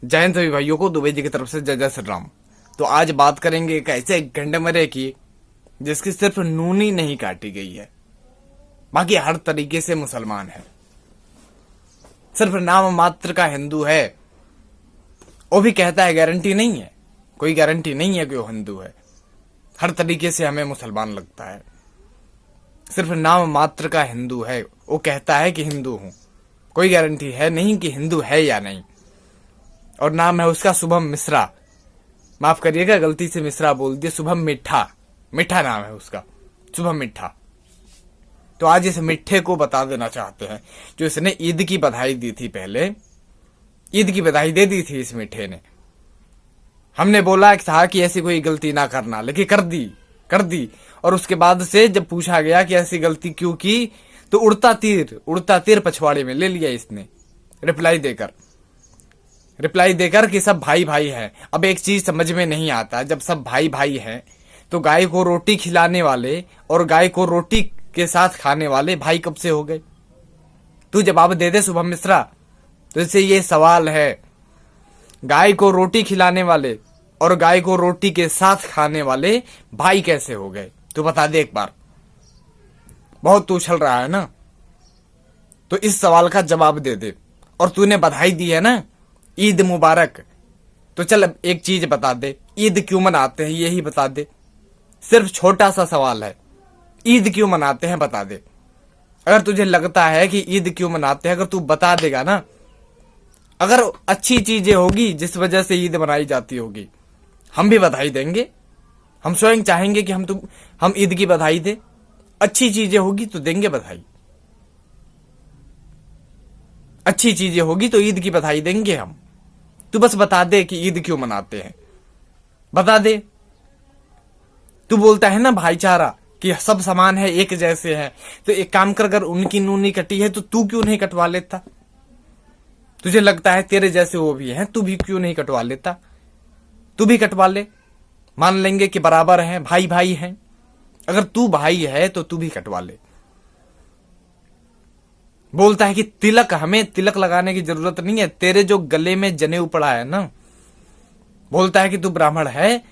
जय हिंद सभी भाइयों को, दुबे जी की तरफ से जय जय श्री राम। तो आज बात करेंगे एक ऐसे गंडमरे की जिसकी सिर्फ नूनी नहीं काटी गई है, बाकी हर तरीके से मुसलमान है। सिर्फ नाम मात्र का हिंदू है। वो भी कहता है गारंटी नहीं है, कोई गारंटी नहीं है कि वो हिंदू है। हर तरीके से हमें मुसलमान लगता है। सिर्फ नाम मात्र का हिंदू है। वो कहता है कि हिंदू हूं, कोई गारंटी है नहीं कि हिंदू है या नहीं। और नाम है उसका शुभम मिश्रा। माफ करिएगा, गलती से मिश्रा बोल दिया, शुभम मिठा। मिठा नाम है उसका, शुभम मिठा। तो आज इस मिठे को बता देना चाहते हैं, जो इसने ईद की बधाई दी थी। पहले ईद की बधाई दे दी थी इस मिठे ने। हमने बोला था कि ऐसी कोई गलती ना करना, लेकिन कर दी। और उसके बाद से जब पूछा गया कि ऐसी गलती क्यों की, तो उड़ता तीर पछवाड़े में ले लिया इसने, रिप्लाई देकर कि सब भाई भाई हैं। अब एक चीज समझ में नहीं आता, जब सब भाई भाई हैं तो गाय को रोटी खिलाने वाले और गाय को रोटी के साथ खाने वाले भाई कब से हो गए? तू जवाब दे दे शुभम मिश्रा। तो इससे ये सवाल है, गाय को रोटी खिलाने वाले और गाय को रोटी के साथ खाने वाले भाई कैसे हो गए? तू बता दे एक बार। बहुत तू उछल रहा है ना, तो इस सवाल का जवाब दे दे। और तूने बधाई दी है ना, ईद मुबारक, तो चल अब एक चीज बता दे, ईद क्यों मनाते हैं यही बता दे। सिर्फ छोटा सा सवाल है, ईद क्यों मनाते हैं बता दे। अगर तुझे लगता है कि ईद क्यों मनाते हैं, अगर तू बता देगा ना, अगर अच्छी चीजें होगी जिस वजह से ईद मनाई जाती होगी, हम भी बधाई देंगे। हम स्वयं चाहेंगे कि हम ईद की बधाई दे। अच्छी चीजें होगी तो देंगे बधाई, अच्छी चीजें होगी तो ईद की बधाई देंगे हम। तू बस बता दे कि ईद क्यों मनाते हैं, बता दे। तू बोलता है ना भाईचारा, कि सब समान है, एक जैसे हैं, तो एक काम कर, अगर उनकी नूनी कटी है तो तू क्यों नहीं कटवा लेता? तुझे लगता है तेरे जैसे वो भी हैं, तू भी क्यों नहीं कटवा लेता? तू भी कटवा ले, मान लेंगे कि बराबर हैं, भाई भाई हैं। अगर तू भाई है तो तू भी कटवा ले। बोलता है कि तिलक, हमें तिलक लगाने की जरूरत नहीं है, तेरे जो गले में जनेऊ पड़ा है ना। बोलता है कि तू ब्राह्मण है,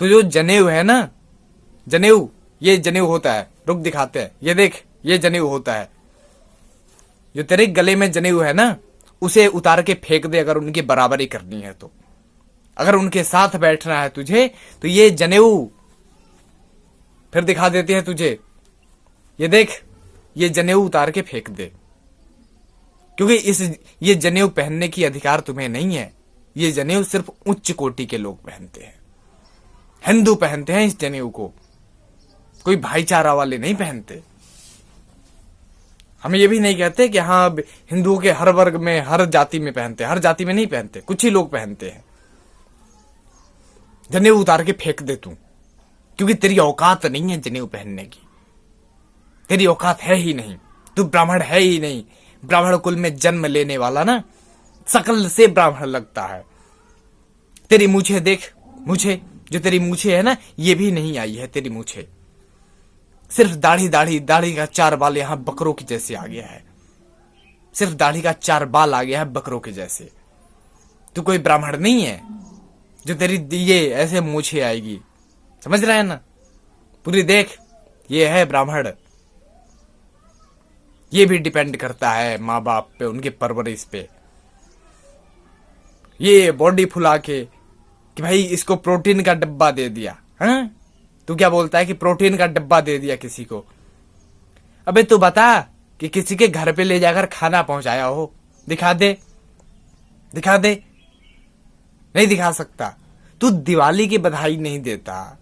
तो जो जनेऊ है ना, जनेऊ, ये जनेऊ होता है, रुक दिखाते हैं, ये देख, ये जनेऊ होता है। जो तेरे गले में जनेऊ है ना, उसे उतार के फेंक दे अगर उनकी बराबरी करनी है तो। अगर उनके साथ बैठना है तुझे तो ये जनेऊ फिर दिखा देते हैं तुझे, ये देख, ये जनेऊ उतार के फेंक दे। क्योंकि ये जनेऊ पहनने की अधिकार तुम्हें नहीं है। ये जनेऊ सिर्फ उच्च कोटि के लोग पहनते हैं, हिंदू पहनते हैं इस जनेऊ को, कोई भाईचारा वाले नहीं पहनते। हम ये भी नहीं कहते कि हाँ हिंदुओं के हर वर्ग में, हर जाति में पहनते, हर जाति में नहीं पहनते, कुछ ही लोग पहनते हैं। जनेऊ उतार के फेंक दे तू, क्योंकि तेरी औकात नहीं है जनेऊ पहनने की, तेरी औकात है ही नहीं। तू ब्राह्मण है ही नहीं। ब्राह्मण कुल में जन्म लेने वाला ना, सकल से ब्राह्मण लगता है। तेरी मूछे देख, मूछे, जो तेरी मूछे है ना, ये भी नहीं आई है तेरी मूछे। सिर्फ दाढ़ी का 4 बाल यहां बकरों के जैसे आ गया है। सिर्फ दाढ़ी का 4 बाल आ गया है बकरों के जैसे। तू कोई ब्राह्मण नहीं है जो तेरी ये ऐसे मूछे आएगी, समझ रहा है ना? पूरी देख, ये है ब्राह्मण। ये भी डिपेंड करता है माँ बाप पे, उनके परवरिश पे। ये बॉडी फुला के कि भाई इसको प्रोटीन का डब्बा दे दिया, हाँ? तू क्या बोलता है कि प्रोटीन का डब्बा दे दिया किसी को? अबे तू बता कि किसी के घर पे ले जाकर खाना पहुंचाया हो, दिखा दे, दिखा दे। नहीं दिखा सकता। तू दिवाली की बधाई नहीं देता,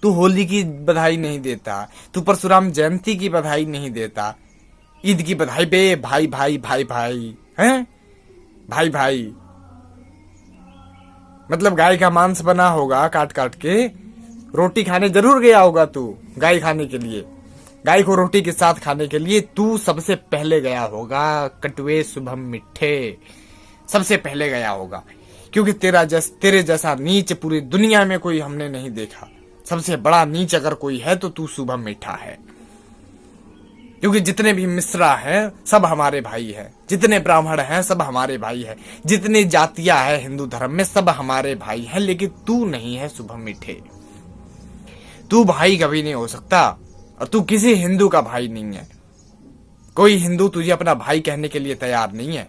तू होली की बधाई नहीं देता, तू परशुराम जयंती की बधाई नहीं देता, ईद की बधाई पे भाई भाई भाई भाई हैं, भाई भाई। मतलब गाय का मांस बना होगा काट काट के, रोटी खाने जरूर गया होगा तू, गाय खाने के लिए, गाय को रोटी के साथ खाने के लिए तू सबसे पहले गया होगा। कटवे शुभम मिठे, सबसे पहले गया होगा। क्योंकि तेरे जैसा नीच पूरी दुनिया में कोई हमने नहीं देखा। सबसे बड़ा नीच अगर कोई है तो तू शुभम मिठा है। क्योंकि जितने भी मिश्रा हैं सब हमारे भाई हैं, जितने ब्राह्मण हैं सब हमारे भाई हैं, जितनी जातियां हैं हिंदू धर्म में सब हमारे भाई हैं। लेकिन तू नहीं है शुभम मिठे, तू भाई कभी नहीं हो सकता और तू किसी हिंदू का भाई नहीं है। कोई हिंदू तुझे अपना भाई कहने के लिए तैयार नहीं है,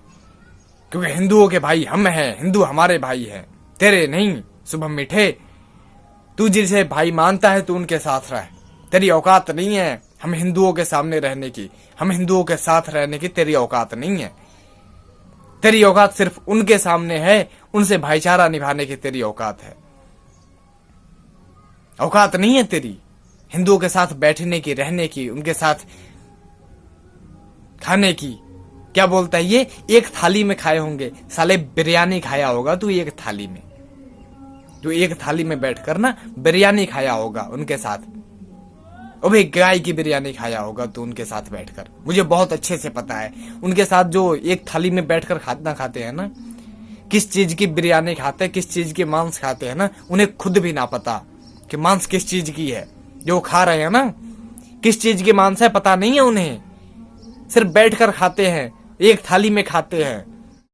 क्योंकि हिंदुओं के भाई हम हैं, हिंदू हमारे भाई हैं, तेरे नहीं। शुभम मिठे, तू जिसे भाई मानता है तू उनके साथ रह, तेरी औकात नहीं है हम हिंदुओं के सामने रहने की, हम हिंदुओं के साथ रहने की तेरी औकात नहीं है। तेरी औकात सिर्फ उनके सामने है, उनसे भाईचारा निभाने की तेरी औकात है। औकात नहीं है तेरी हिंदुओं के साथ बैठने की, रहने की, उनके साथ खाने की। क्या बोलता है ये, एक थाली में खाए होंगे, साले बिरयानी खाया होगा तू एक थाली में, तू एक थाली में बैठकर ना बिरयानी खाया होगा उनके साथ। ओ भाई गाय की बिरयानी खाया होगा तू उनके साथ बैठकर, मुझे बहुत अच्छे से पता है। उनके साथ जो एक थाली में बैठकर खाना खाते हैं ना, किस चीज की बिरयानी खाते हैं, किस चीज के मांस खाते हैं ना, उन्हें खुद भी ना पता कि मांस किस चीज की है जो खा रहे हैं ना, किस चीज की मांस है पता नहीं है उन्हें। सिर्फ बैठकर खाते हैं, एक थाली में खाते हैं।